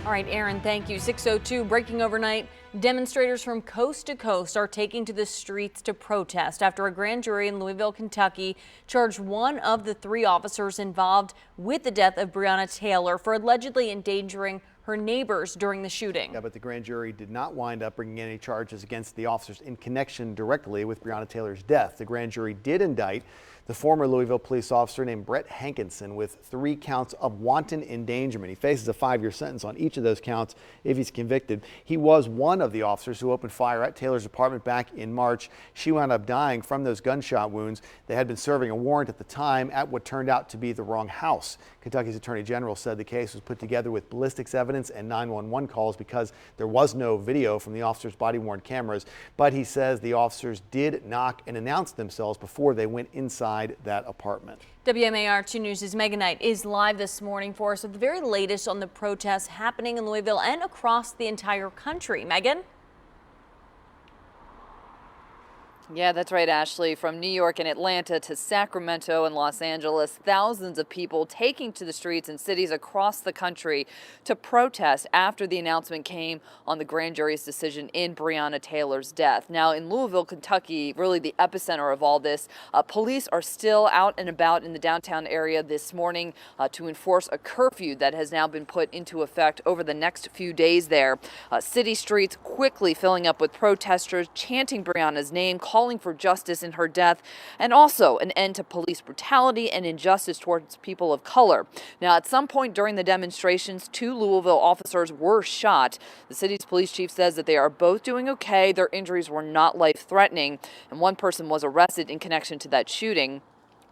All right, Aaron, thank you. 6:02, breaking overnight. Demonstrators from coast to coast are taking to the streets to protest after a grand jury in Louisville, Kentucky charged one of the three officers involved with the death of Breonna Taylor for allegedly endangering her neighbors during the shooting. Yeah, but the grand jury did not wind up bringing any charges against the officers in connection directly with Breonna Taylor's death. The grand jury did indict the former Louisville police officer named Brett Hankinson with 3 counts of wanton endangerment. He faces a 5-year sentence on each of those counts if he's convicted. He was one of the officers who opened fire at Taylor's apartment back in March. She wound up dying from those gunshot wounds. They had been serving a warrant at the time at what turned out to be the wrong house. Kentucky's Attorney General said the case was put together with ballistics evidence and 911 calls because there was no video from the officers' body-worn cameras. But he says the officers did knock and announce themselves before they went inside that apartment. WMAR 2 News' Megan Knight is live this morning for us with the very latest on the protests happening in Louisville and across the entire country. Megan? Yeah, that's right, Ashley. From New York and Atlanta to Sacramento and Los Angeles, thousands of people taking to the streets in cities across the country to protest after the announcement came on the grand jury's decision in Breonna Taylor's death. Now, in Louisville, Kentucky, really the epicenter of all this, police are still out and about in the downtown area this morning to enforce a curfew that has now been put into effect over the next few days there. City streets quickly filling up with protesters chanting Breonna's name, calling for justice in her death, and also an end to police brutality and injustice towards people of color. Now, at some point during the demonstrations, 2 Louisville officers were shot. The city's police chief says that they are both doing okay. Their injuries were not life-threatening, and one person was arrested in connection to that shooting.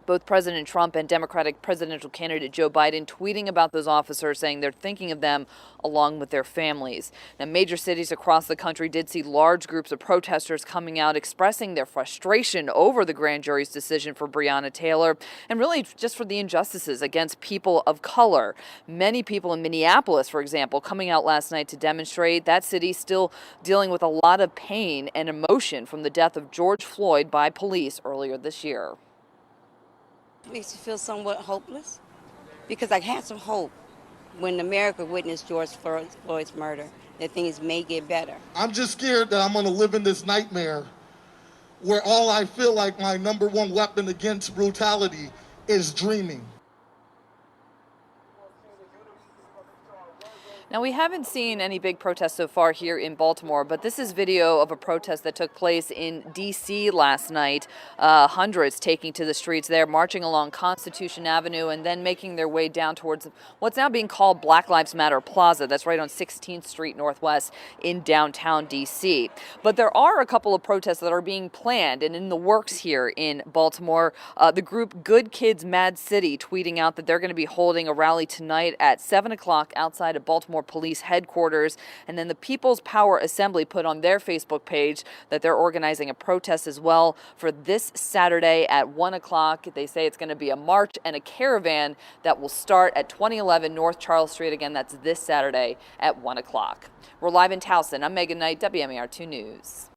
Both President Trump and Democratic presidential candidate Joe Biden tweeting about those officers, saying they're thinking of them along with their families. Now, major cities across the country did see large groups of protesters coming out expressing their frustration over the grand jury's decision for Breonna Taylor and really just for the injustices against people of color. Many people in Minneapolis, for example, coming out last night to demonstrate. That city still dealing with a lot of pain and emotion from the death of George Floyd by police earlier this year. It makes you feel somewhat hopeless because I had some hope when America witnessed George Floyd's murder that things may get better. I'm just scared that I'm going to live in this nightmare where all I feel like my number one weapon against brutality is dreaming. Now, we haven't seen any big protests so far here in Baltimore, but this is video of a protest that took place in D.C. last night. Hundreds taking to the streets there, marching along Constitution Avenue and then making their way down towards what's now being called Black Lives Matter Plaza. That's right on 16th Street Northwest in downtown D.C. But there are a couple of protests that are being planned and in the works here in Baltimore. The group Good Kids Mad City tweeting out that they're going to be holding a rally tonight at 7 o'clock outside of Baltimore Police headquarters, and then the People's Power Assembly put on their Facebook page that they're organizing a protest as well for this Saturday at 1 o'clock. They say it's going to be a march and a caravan that will start at 2011 North Charles Street. Again, that's this Saturday at 1 o'clock. We're live in Towson. I'm Megan Knight, WMAR 2 News.